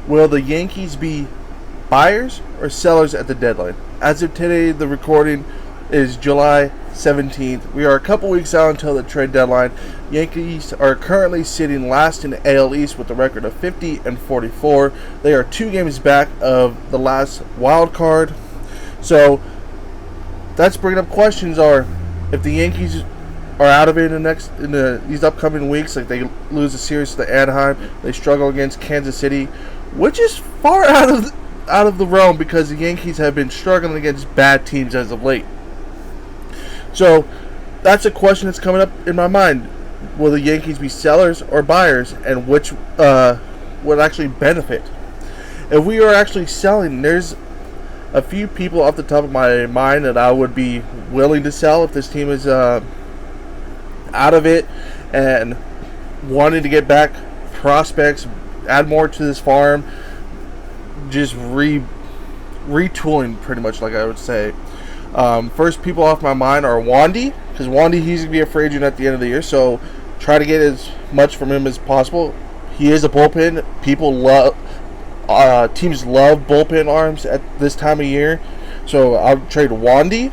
Will the Yankees be buyers or sellers at the deadline? As of today, the recording is July 17th. We are a couple weeks out until the trade deadline. Yankees are currently sitting last in the AL East with a record of 50-44. They are 2 games back of the last wild card. So that's bringing up questions: are if the Yankees are out of it in these upcoming weeks, like they lose a series to Anaheim, they struggle against Kansas City, which is far out of the realm because the Yankees have been struggling against bad teams as of late. So that's a question that's coming up in my mind. Will the Yankees be sellers or buyers, and which would actually benefit? If we are actually selling, there's a few people off the top of my mind that I would be willing to sell if this team is out of it and wanting to get back prospects, add more to this farm, just retooling pretty much, like I would say. First people off my mind are Wandy, because Wandy, he's going to be a free agent at the end of the year, so try to get as much from him as possible. He is a bullpen. Teams love bullpen arms at this time of year, so I'll trade Wandy.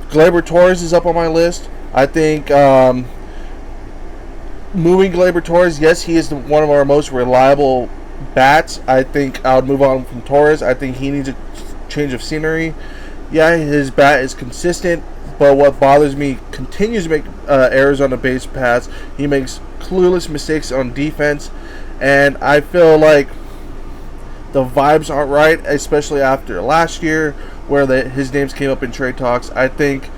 Gleyber Torres is up on my list. I think moving Gleyber Torres, yes, he is one of our most reliable bats. I think I would move on from Torres. I think he needs a change of scenery. Yeah, his bat is consistent, but what bothers me, continues to make errors on the base paths. He makes clueless mistakes on defense, and I feel like the vibes aren't right, especially after last year where his names came up in trade talks. I think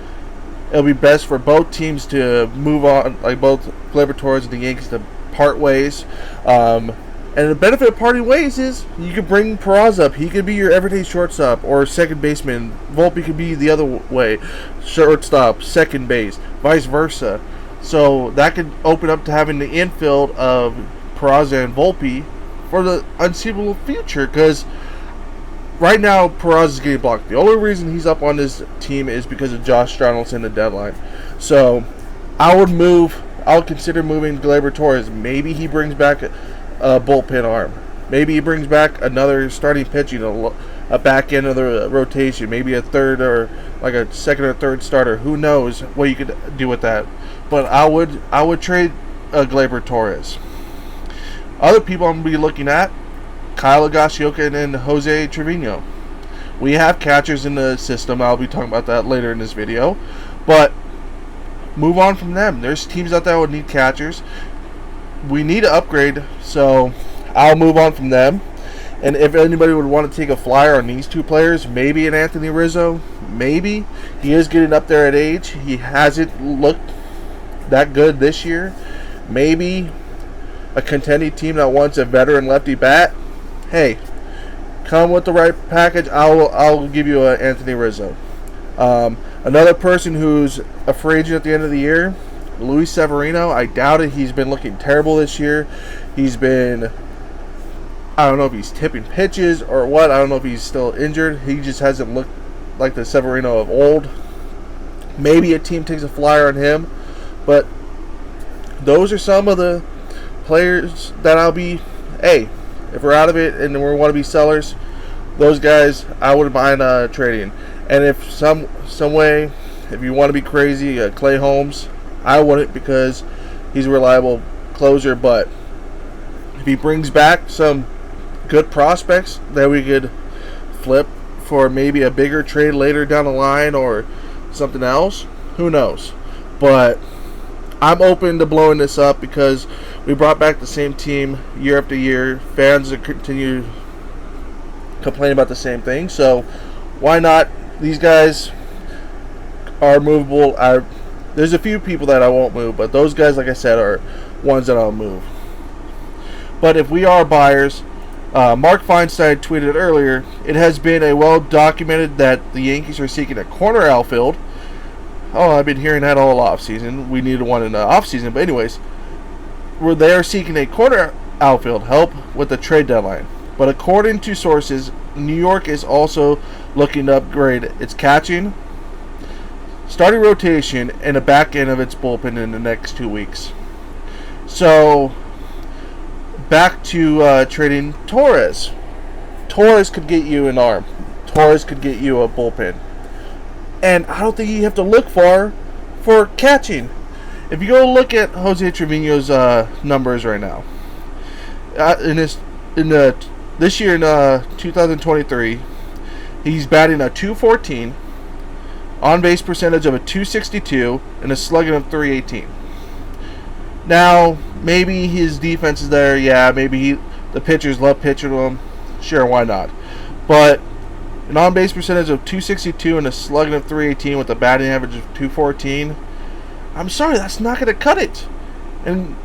it'll be best for both teams to move on, like both Gleyber Torres and the Yankees, to part ways. And the benefit of parting ways is you could bring Peraza up. He could be your everyday shortstop or second baseman. Volpe could be the other way, shortstop, second base, vice versa. So that could open up to having the infield of Peraza and Volpe for the unseeable future, because right now Peraza is getting blocked. The only reason he's up on this team is because of Josh Donaldson, the deadline. So I would consider moving Gleyber Torres. Maybe he brings back a bullpen arm. Maybe he brings back another starting pitching, a back end of the rotation, maybe a third or like a second or third starter. Who knows what you could do with that? But I would trade Gleyber Torres. Other people I'm going to be looking at: Kyle Higashioka and Jose Trevino. We have catchers in the system. I'll be talking about that later in this video. But move on from them. There's teams out there that would need catchers. We need to upgrade, so I'll move on from them. And if anybody would want to take a flyer on these 2 players, maybe an Anthony Rizzo. Maybe. He is getting up there at age. He hasn't looked that good this year. Maybe a contending team that wants a veteran lefty bat. Hey, come with the right package. I'll give you an Anthony Rizzo. Another person who's a free agent at the end of the year, Luis Severino. I doubt it. He's been looking terrible this year. I don't know if he's tipping pitches or what. I don't know if he's still injured. He just hasn't looked like the Severino of old. Maybe a team takes a flyer on him. But those are some of the players that I'll be, if we're out of it and we want to be sellers, those guys I wouldn't mind trading. And if some way, if you want to be crazy, Clay Holmes, I wouldn't, because he's a reliable closer. But if he brings back some good prospects that we could flip for maybe a bigger trade later down the line or something else, who knows? But I'm open to blowing this up because we brought back the same team year after year. Fans continue complaining about the same thing, so why not? These guys are movable. There's a few people that I won't move, but those guys, like I said, are ones that I'll move. But if we are buyers, Mark Feinstein tweeted earlier, it has been a well documented that the Yankees are seeking a corner outfield. Oh, I've been hearing that all offseason. We needed one in the offseason. But anyways, where they are seeking a corner outfield help with the trade deadline. But according to sources, New York is also looking to upgrade its catching, starting rotation, and the back end of its bullpen in the next 2 weeks. So back to trading Torres. Torres could get you an arm. Torres could get you a bullpen. And I don't think you have to look far for catching. If you go look at Jose Trevino's numbers right now, this year in 2023, he's batting a 214, on base percentage of a 262, and a slugging of 318. Now, maybe his defense is there. Yeah, maybe the pitchers love pitching to him. Sure, why not? But an on-base percentage of 262 and a slugging of 318 with a batting average of 214, I'm sorry, that's not going to cut it. And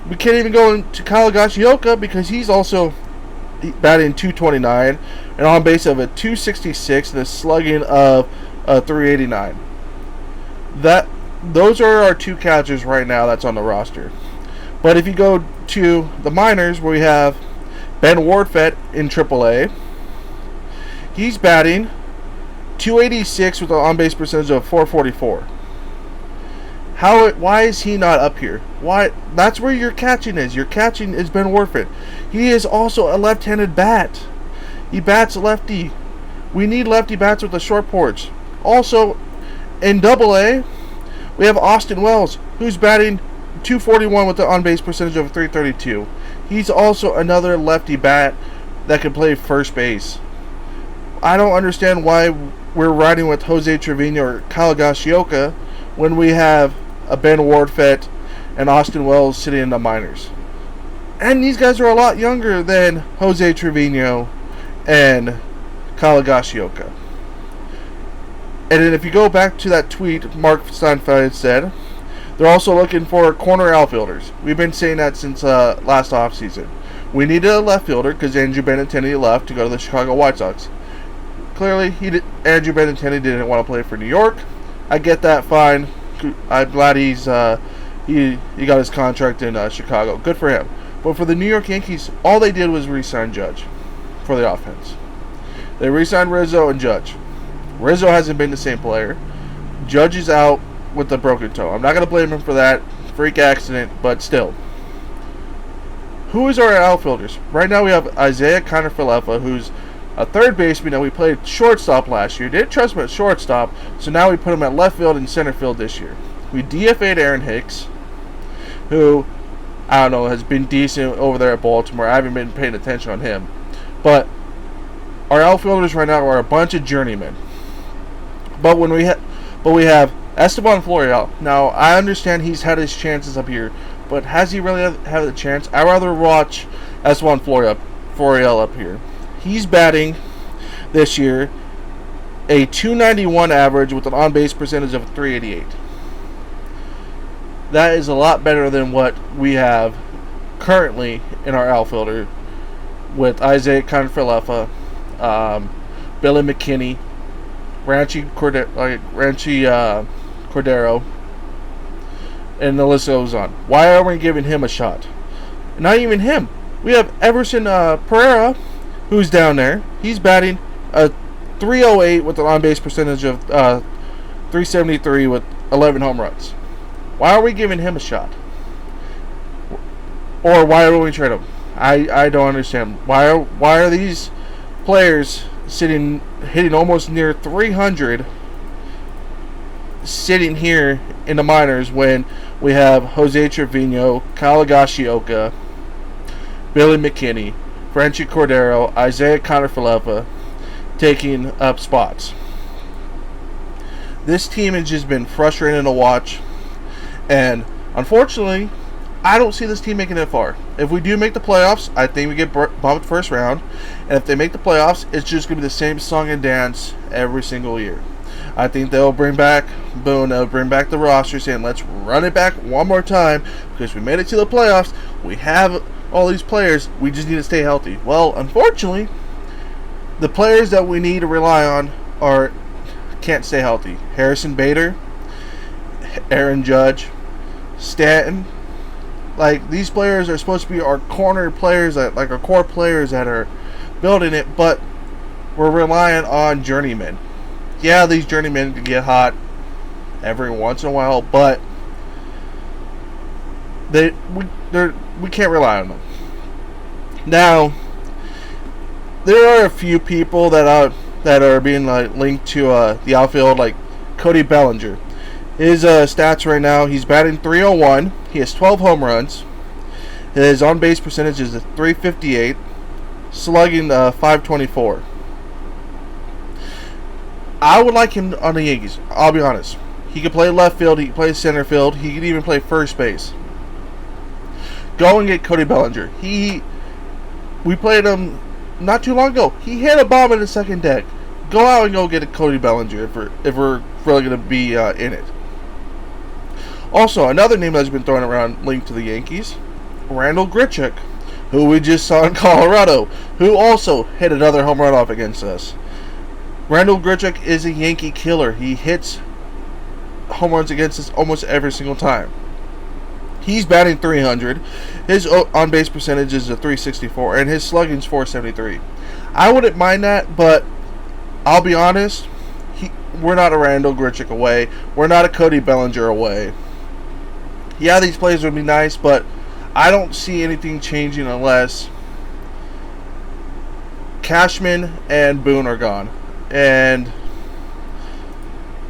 we can't even go into Kyle Gashioka because he's also batting 229, an on-base of a 266 and a slugging of 389. Those are our two catchers right now that's on the roster. But if you go to the minors, where we have Ben Wardfett in AAA, he's batting 286 with an on-base percentage of 444. Why is he not up here? Why? That's where your catching is. Your catching is Ben Wardfett. He is also a left-handed bat. He bats lefty. We need lefty bats with a short porch. Also, in AA, we have Austin Wells, who's batting 241 with an on-base percentage of 332. He's also another lefty bat that can play first base. I don't understand why we're riding with Jose Trevino or Kyle Gashioka when we have a Ben Wardfett and Austin Wells sitting in the minors. And these guys are a lot younger than Jose Trevino and Kyle Gashioka. And then if you go back to that tweet Mark Steinfeld said, they're also looking for corner outfielders. We've been saying that since last offseason. We needed a left fielder because Andrew Benintendi left to go to the Chicago White Sox. Clearly, Andrew Benintendi didn't want to play for New York. I get that, fine. I'm glad he got his contract in Chicago. Good for him. But for the New York Yankees, all they did was re-sign Judge for the offense. They re-signed Rizzo and Judge. Rizzo hasn't been the same player. Judge is out with a broken toe. I'm not going to blame him for that freak accident, but still. Who is our outfielders? Right now we have Isaiah Kiner-Falefa, who's a third baseman that we played shortstop last year. Didn't trust him at shortstop, so now we put him at left field and center field this year. We DFA'd Aaron Hicks, who, I don't know, has been decent over there at Baltimore. I haven't been paying attention on him. But our outfielders right now are a bunch of journeymen. But we have Esteban Florial. Now, I understand he's had his chances up here, but has he really had a chance? I'd rather watch Esteban Florial up here. He's batting this year a 291 average with an on-base percentage of 388. That is a lot better than what we have currently in our outfielder with Isaiah Kiner-Falefa, Billy McKinney, Ranchi Cordero, and the list goes on. Why are we giving him a shot? Not even him. We have Everson Pereira, who's down there. He's batting a 308 with an on-base percentage of 373 with 11 home runs. Why are we giving him a shot? Or why are we trading him? I don't understand. Why are these players hitting almost near 300 sitting here in the minors when we have Jose Trevino, Kyle Gashioka, Billy McKinney, Ranchi Cordero, Isaiah Kiner-Falefa taking up spots? This team has just been frustrating to watch, and unfortunately, I don't see this team making it far. If we do make the playoffs, I think we get bumped first round, and if they make the playoffs, it's just going to be the same song and dance every single year. I think they'll bring back Boone, they'll bring back the roster saying, let's run it back one more time because we made it to the playoffs. We have all these players, we just need to stay healthy. Well, unfortunately, the players that we need to rely on can't stay healthy. Harrison Bader, Aaron Judge, Stanton. Like, these players are supposed to be our corner players, our core players that are building it, but we're relying on journeymen. Yeah, these journeymen can get hot every once in a while, but we can't rely on them. Now, there are a few people that are being linked to the outfield, like Cody Bellinger. His stats right now: he's batting .301. He has 12 home runs. His on-base percentage is a .358, slugging .524. I would like him on the Yankees. I'll be honest. He could play left field. He could play center field. He could even play first base. Go and get Cody Bellinger. We played him not too long ago. He hit a bomb in the second deck. Go out and go get a Cody Bellinger if we're really going to be in it. Also, another name that's been thrown around linked to the Yankees, Randall Grichuk, who we just saw in Colorado, who also hit another home run off against us. Randall Grichuk is a Yankee killer. He hits home runs against us almost every single time. He's batting .300. His on-base percentage is a .364, and his slugging's .473. I wouldn't mind that, but I'll be honest, we're not a Randall Grichuk away. We're not a Cody Bellinger away. Yeah, these plays would be nice, but I don't see anything changing unless Cashman and Boone are gone. And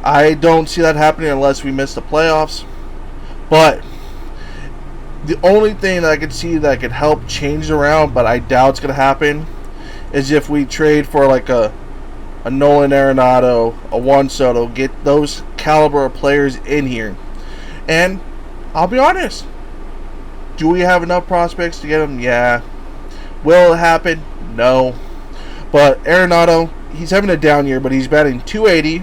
I don't see that happening unless we miss the playoffs. But the only thing that I could see that could help change around, but I doubt it's going to happen, is if we trade for like a Nolan Arenado, a Juan Soto, get those caliber of players in here. And I'll be honest, do we have enough prospects to get them? Yeah. Will it happen? No. But Arenado, he's having a down year, but he's batting .280,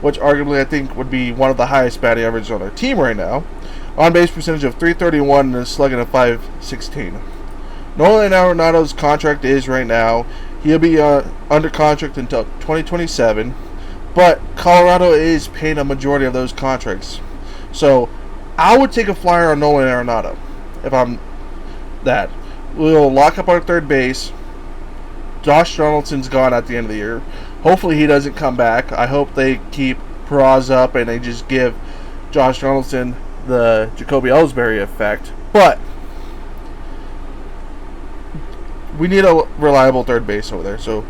which arguably I think would be one of the highest batting averages on our team right now. On-base percentage of .331 and a slugging of .516. Nolan Arenado's contract is right now. He'll be under contract until 2027, but Colorado is paying a majority of those contracts. So I would take a flyer on Nolan Arenado if I'm that. We'll lock up our third base. Josh Donaldson's gone at the end of the year. Hopefully he doesn't come back. I hope they keep Peraza up and they just give Josh Donaldson the Jacoby Ellsbury effect. But we need a reliable third base over there. So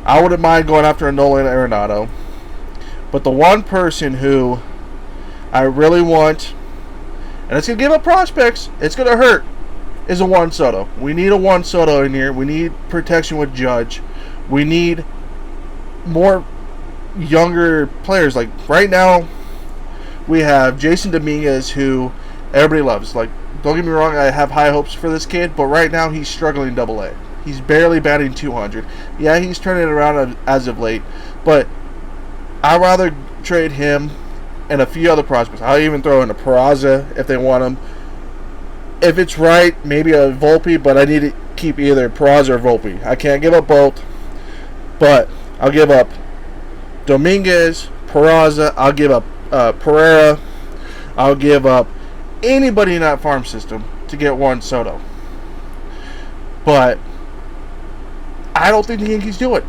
I wouldn't mind going after a Nolan Arenado. But the one person who I really want, and it's going to give up prospects, it's going to hurt, is a Juan Soto. We need a Juan Soto in here. We need protection with Judge. We need more younger players. Like right now, we have Jason Dominguez, who everybody loves. Like, don't get me wrong, I have high hopes for this kid, but right now he's struggling AA. He's barely batting .200. Yeah, he's turning it around as of late, but I'd rather trade him and a few other prospects. I'll even throw in a Peraza if they want him. If it's right, maybe a Volpe, but I need to keep either Peraza or Volpe. I can't give up both, but I'll give up Dominguez, Peraza. I'll give up Pereira. I'll give up anybody in that farm system to get Juan Soto. But I don't think the Yankees do it.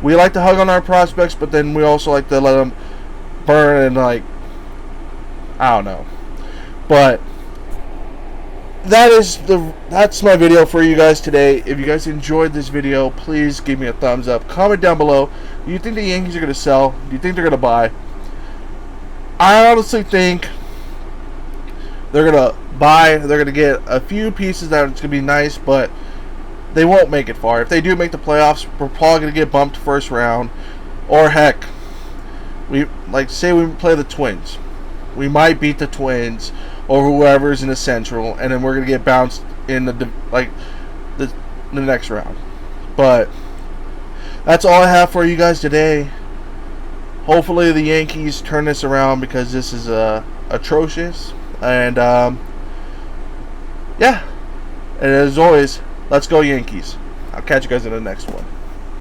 We like to hug on our prospects, but then we also like to let them burn and I don't know. But that's my video for you guys today. If you guys enjoyed this video, please give me a thumbs up. Comment down below. Do you think the Yankees are going to sell? Do you think they're going to buy? I honestly think they're going to buy. They're going to get a few pieces that it's going to be nice, but they won't make it far. If they do make the playoffs, we're probably going to get bumped first round. Or heck, say we play the Twins. We might beat the Twins or whoever's in the Central, and then we're going to get bounced in the next round. But that's all I have for you guys today. Hopefully the Yankees turn this around because this is atrocious. And yeah, and as always, let's go Yankees. I'll catch you guys in the next one.